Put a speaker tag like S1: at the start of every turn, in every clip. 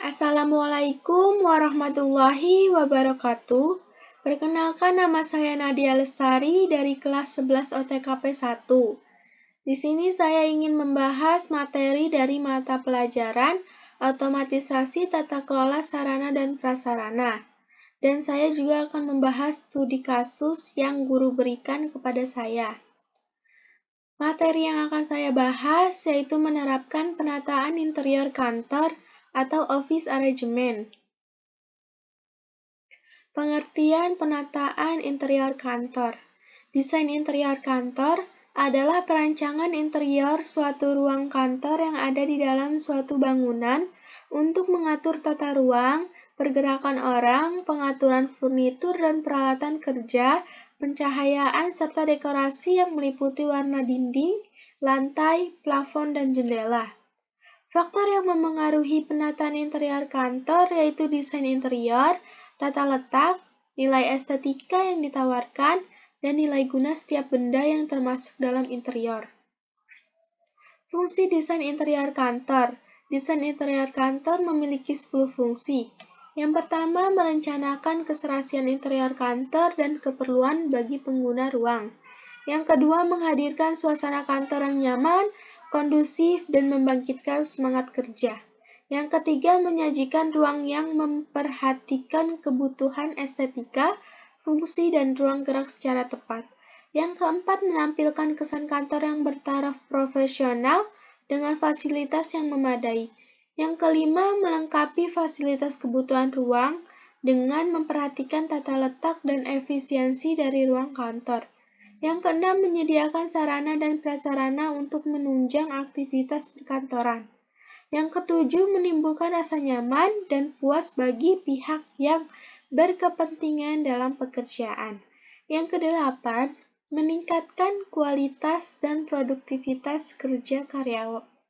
S1: Assalamualaikum warahmatullahi wabarakatuh. Perkenalkan, nama saya Nadia Lestari dari kelas 11 OTKP 1. Di sini saya ingin membahas materi dari mata pelajaran Otomatisasi Tata Kelola Sarana dan Prasarana. Dan saya juga akan membahas studi kasus yang guru berikan kepada saya. Materi yang akan saya bahas yaitu menerapkan penataan interior kantor atau office arrangement. Pengertian penataan interior kantor. Desain interior kantor adalah perancangan interior suatu ruang kantor yang ada di dalam suatu bangunan untuk mengatur tata ruang, pergerakan orang, pengaturan furnitur dan peralatan kerja, pencahayaan serta dekorasi yang meliputi warna dinding, lantai, plafon, dan jendela. Faktor yang memengaruhi penataan interior kantor yaitu desain interior, tata letak, nilai estetika yang ditawarkan, dan nilai guna setiap benda yang termasuk dalam interior. Fungsi desain interior kantor. Desain interior kantor memiliki 10 fungsi. Yang pertama, merencanakan keserasian interior kantor dan keperluan bagi pengguna ruang. Yang kedua, menghadirkan suasana kantor yang nyaman, kondusif, dan membangkitkan semangat kerja. Yang ketiga, menyajikan ruang yang memperhatikan kebutuhan estetika, fungsi, dan ruang gerak secara tepat. Yang keempat, menampilkan kesan kantor yang bertaraf profesional dengan fasilitas yang memadai. Yang kelima, melengkapi fasilitas kebutuhan ruang dengan memperhatikan tata letak dan efisiensi dari ruang kantor. Yang keenam, menyediakan sarana dan prasarana untuk menunjang aktivitas perkantoran. Yang ketujuh, menimbulkan rasa nyaman dan puas bagi pihak yang berkepentingan dalam pekerjaan. Yang kedelapan, meningkatkan kualitas dan produktivitas kerja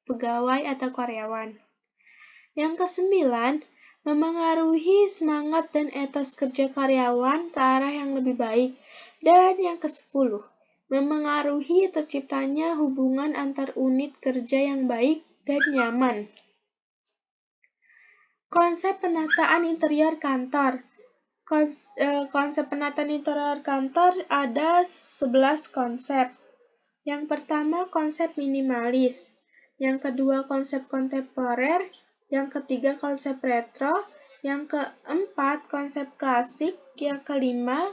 S1: pegawai atau karyawan. Yang kesembilan, memengaruhi semangat dan etos kerja karyawan ke arah yang lebih baik. Dan yang kesepuluh, memengaruhi terciptanya hubungan antar unit kerja yang baik dan nyaman. Konsep penataan interior kantor. Konsep penataan interior kantor ada 11 konsep. Yang pertama, konsep minimalis. Yang kedua, konsep kontemporer. Yang ketiga, konsep retro. Yang keempat, konsep klasik. Yang kelima,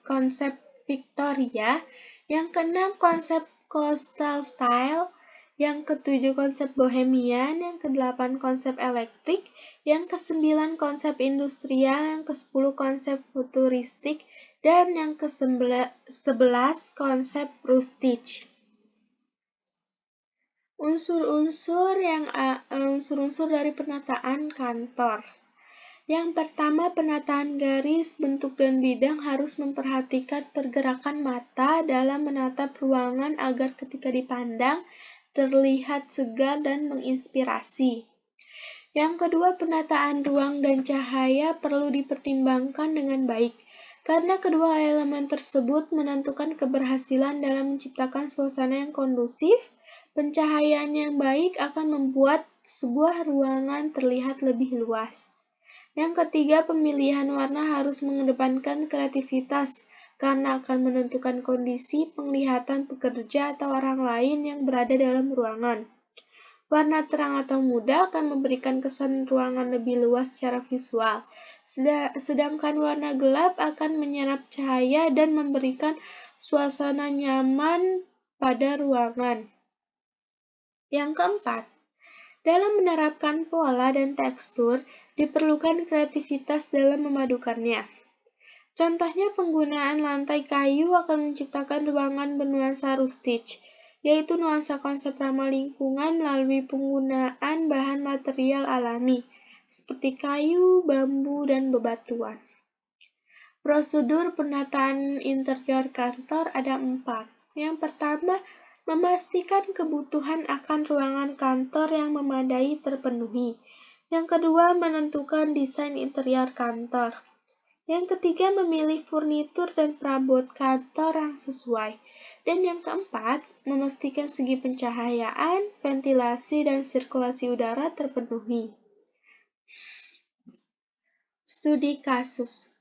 S1: konsep Victoria. Yang keenam, konsep coastal style. Yang ketujuh, konsep bohemian. Yang kedelapan, konsep elektrik. Yang kesembilan, konsep industrial. Yang kesepuluh, konsep futuristik. Dan yang ke-11, konsep rustic. Unsur-unsur dari penataan kantor. Yang pertama, penataan garis, bentuk, dan bidang harus memperhatikan pergerakan mata dalam menatap ruangan agar ketika dipandang terlihat segar dan menginspirasi. Yang kedua, penataan ruang dan cahaya perlu dipertimbangkan dengan baik, karena kedua elemen tersebut menentukan keberhasilan dalam menciptakan suasana yang kondusif. Pencahayaan yang baik akan membuat sebuah ruangan terlihat lebih luas. Yang ketiga, pemilihan warna harus mengedepankan kreativitas, karena akan menentukan kondisi penglihatan pekerja atau orang lain yang berada dalam ruangan. Warna terang atau muda akan memberikan kesan ruangan lebih luas secara visual, sedangkan warna gelap akan menyerap cahaya dan memberikan suasana nyaman pada ruangan. Yang keempat, dalam menerapkan pola dan tekstur, diperlukan kreativitas dalam memadukannya. Contohnya, penggunaan lantai kayu akan menciptakan ruangan bernuansa rustic, yaitu nuansa konsep ramah lingkungan melalui penggunaan bahan material alami, seperti kayu, bambu, dan bebatuan. Prosedur penataan interior kantor ada 4. Yang pertama, memastikan kebutuhan akan ruangan kantor yang memadai terpenuhi. Yang kedua, menentukan desain interior kantor. Yang ketiga, memilih furnitur dan perabot kantor yang sesuai. Dan yang keempat, memastikan segi pencahayaan, ventilasi, dan sirkulasi udara terpenuhi. Studi kasus.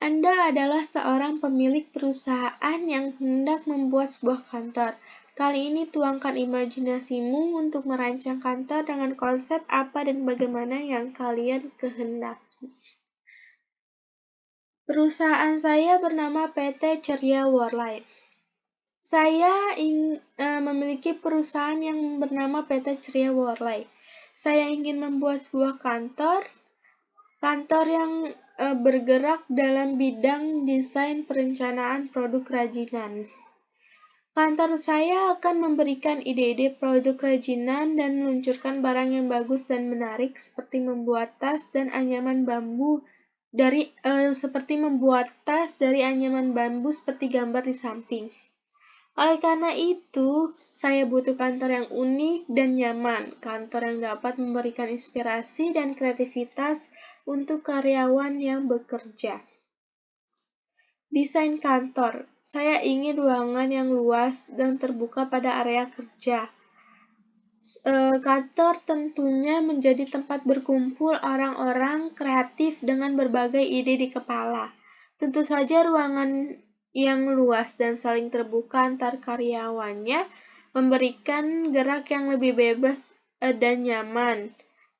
S1: Anda adalah seorang pemilik perusahaan yang hendak membuat sebuah kantor. Kali ini tuangkan imajinasimu untuk merancang kantor dengan konsep apa dan bagaimana yang kalian kehendaki. Perusahaan saya bernama PT Ceria Worldline. Saya memiliki perusahaan yang bernama PT Ceria Worldline. Saya ingin membuat sebuah kantor yang bergerak dalam bidang desain perencanaan produk kerajinan. Kantor saya akan memberikan ide-ide produk kerajinan dan meluncurkan barang yang bagus dan menarik seperti membuat tas dari anyaman bambu seperti gambar di samping. Oleh karena itu, saya butuh kantor yang unik dan nyaman, kantor yang dapat memberikan inspirasi dan kreativitas untuk karyawan yang bekerja. Desain kantor. Saya ingin ruangan yang luas dan terbuka pada area kerja. Kantor tentunya menjadi tempat berkumpul orang-orang kreatif dengan berbagai ide di kepala. Tentu saja ruangan yang luas dan saling terbuka antar karyawannya memberikan gerak yang lebih bebas dan nyaman.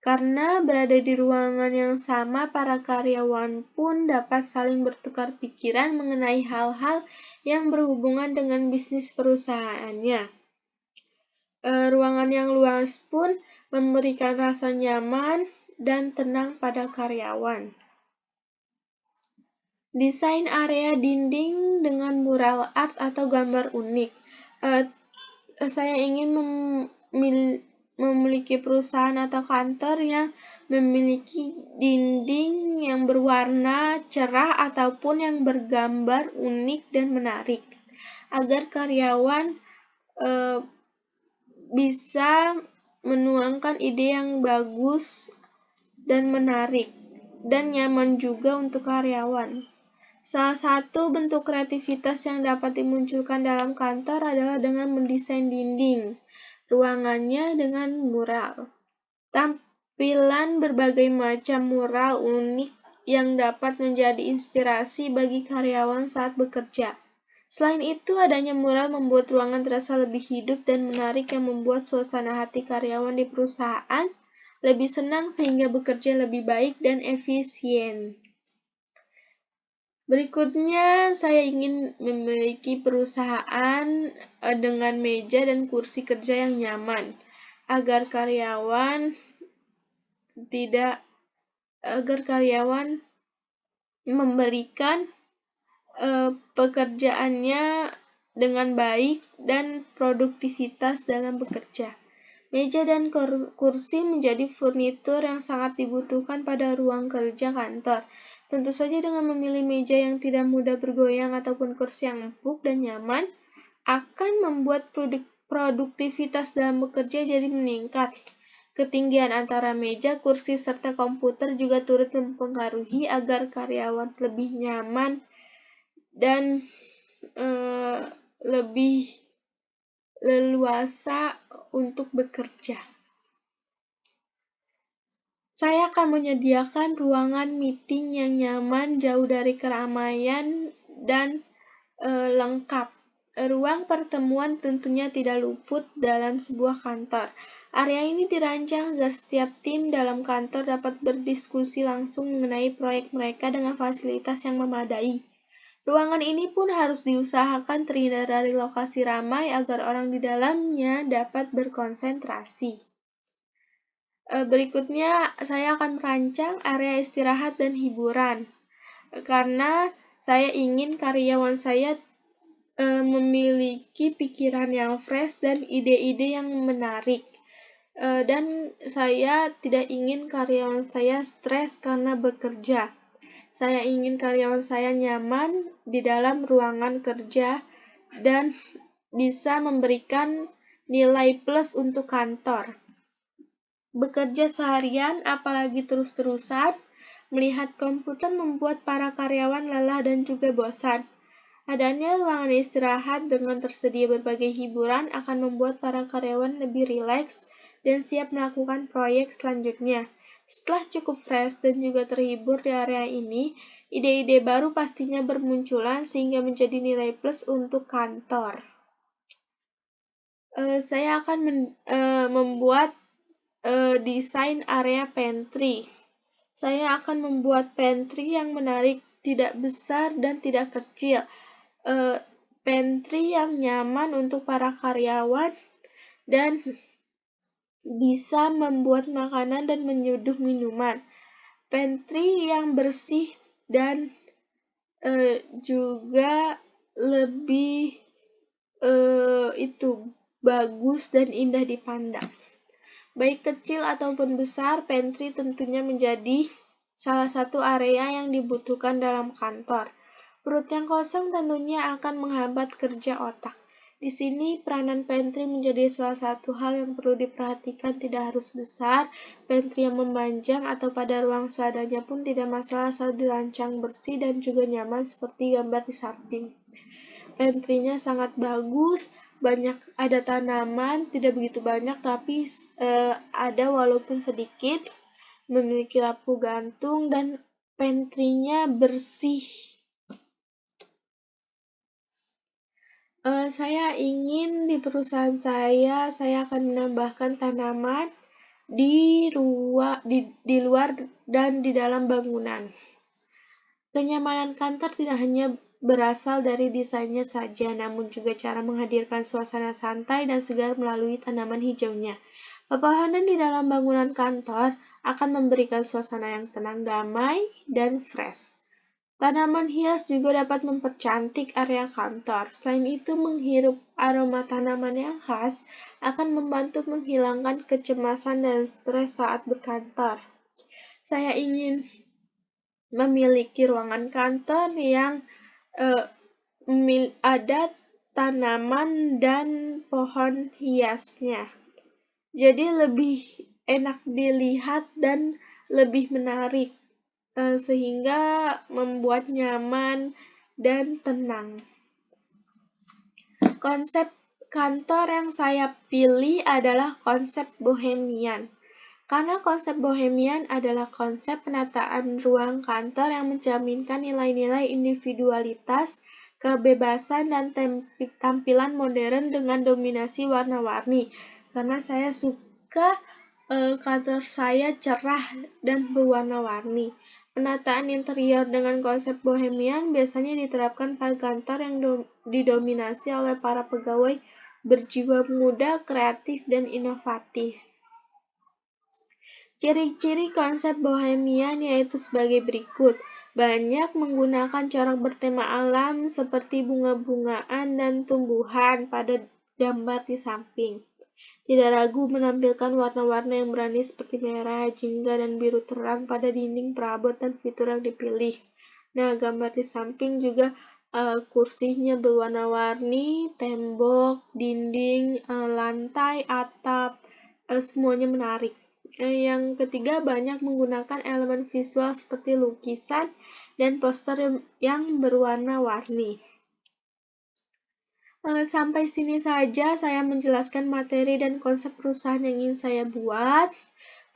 S1: Karena berada di ruangan yang sama, para karyawan pun dapat saling bertukar pikiran mengenai hal-hal yang berhubungan dengan bisnis perusahaannya. Ruangan yang luas pun memberikan rasa nyaman dan tenang pada karyawan. Desain area dinding dengan mural art atau gambar unik. Saya ingin memiliki perusahaan atau kantor yang memiliki dinding yang berwarna cerah ataupun yang bergambar unik dan menarik, agar karyawan bisa menuangkan ide yang bagus dan menarik dan nyaman juga untuk karyawan. Salah satu bentuk kreativitas yang dapat dimunculkan dalam kantor adalah dengan mendesain dinding ruangannya dengan mural. Tampilan berbagai macam mural unik yang dapat menjadi inspirasi bagi karyawan saat bekerja. Selain itu, adanya mural membuat ruangan terasa lebih hidup dan menarik yang membuat suasana hati karyawan di perusahaan lebih senang sehingga bekerja lebih baik dan efisien. Berikutnya, saya ingin memiliki perusahaan dengan meja dan kursi kerja yang nyaman, agar karyawan memberikan pekerjaannya dengan baik dan produktivitas dalam bekerja. Meja dan kursi menjadi furnitur yang sangat dibutuhkan pada ruang kerja kantor. Tentu saja dengan memilih meja yang tidak mudah bergoyang ataupun kursi yang empuk dan nyaman akan membuat produktivitas dalam bekerja jadi meningkat. Ketinggian antara meja, kursi, serta komputer juga turut mempengaruhi agar karyawan lebih nyaman dan lebih leluasa untuk bekerja. Saya akan menyediakan ruangan meeting yang nyaman, jauh dari keramaian, dan lengkap. Ruang pertemuan tentunya tidak luput dalam sebuah kantor. Area ini dirancang agar setiap tim dalam kantor dapat berdiskusi langsung mengenai proyek mereka dengan fasilitas yang memadai. Ruangan ini pun harus diusahakan terhindar dari lokasi ramai agar orang di dalamnya dapat berkonsentrasi. Berikutnya, saya akan merancang area istirahat dan hiburan, karena saya ingin karyawan saya memiliki pikiran yang fresh dan ide-ide yang menarik. Dan saya tidak ingin karyawan saya stres karena bekerja. Saya ingin karyawan saya nyaman di dalam ruangan kerja dan bisa memberikan nilai plus untuk kantor. Bekerja seharian, apalagi terus-terusan, melihat komputer membuat para karyawan lelah dan juga bosan. Adanya ruangan istirahat dengan tersedia berbagai hiburan akan membuat para karyawan lebih rileks dan siap melakukan proyek selanjutnya. Setelah cukup fresh dan juga terhibur di area ini, ide-ide baru pastinya bermunculan sehingga menjadi nilai plus untuk kantor. Saya akan membuat desain area pantry. Saya akan membuat pantry yang menarik, tidak besar dan tidak kecil. Pantry yang nyaman untuk para karyawan dan bisa membuat makanan dan menyeduh minuman. Pantry yang bersih dan juga lebih bagus dan indah dipandang. Baik kecil ataupun besar, pantry tentunya menjadi salah satu area yang dibutuhkan dalam kantor. Perut yang kosong tentunya akan menghambat kerja otak. Di sini, peranan pantry menjadi salah satu hal yang perlu diperhatikan. Tidak harus besar, pantry yang memanjang atau pada ruang seadanya pun tidak masalah asal dirancang bersih dan juga nyaman seperti gambar di samping. Pantry-nya sangat bagus, banyak ada tanaman, tidak begitu banyak tapi ada walaupun sedikit, memiliki lampu gantung dan pantry-nya bersih. Saya ingin di perusahaan saya akan menambahkan tanaman di luar dan di dalam bangunan. Kenyamanan kantor tidak hanya berasal dari desainnya saja, namun juga cara menghadirkan suasana santai dan segar melalui tanaman hijaunya. Pepohonan di dalam bangunan kantor akan memberikan suasana yang tenang, damai, dan fresh. Tanaman hias juga dapat mempercantik area kantor. Selain itu, menghirup aroma tanaman yang khas akan membantu menghilangkan kecemasan dan stres saat berkantor. Saya ingin memiliki ruangan kantor yang ada tanaman dan pohon hiasnya. Jadi lebih enak dilihat dan lebih menarik, sehingga membuat nyaman dan tenang. Konsep kantor yang saya pilih adalah konsep bohemian. Karena konsep bohemian adalah konsep penataan ruang kantor yang mencerminkan nilai-nilai individualitas, kebebasan, dan tampilan modern dengan dominasi warna-warni. Karena saya suka kantor saya cerah dan berwarna-warni. Penataan interior dengan konsep bohemian biasanya diterapkan pada kantor yang didominasi oleh para pegawai berjiwa muda, kreatif, dan inovatif. Ciri-ciri konsep bohemian yaitu sebagai berikut. Banyak menggunakan corak bertema alam seperti bunga-bungaan dan tumbuhan pada gambar di samping. Tidak ragu menampilkan warna-warna yang berani seperti merah, jingga, dan biru terang pada dinding, perabot, dan fitur yang dipilih. Nah, gambar di samping juga kursinya berwarna-warni, tembok, dinding, lantai, atap, semuanya menarik. Yang ketiga, banyak menggunakan elemen visual seperti lukisan dan poster yang berwarna-warni. Sampai sini saja saya menjelaskan materi dan konsep perusahaan yang ingin saya buat.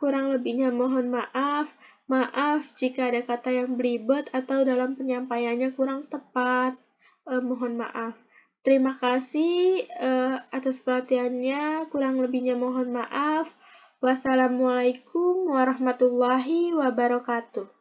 S1: Kurang lebihnya mohon maaf. Maaf jika ada kata yang belibet atau dalam penyampaiannya kurang tepat. Mohon maaf. Terima kasih atas perhatiannya. Kurang lebihnya mohon maaf. Wassalamualaikum warahmatullahi wabarakatuh.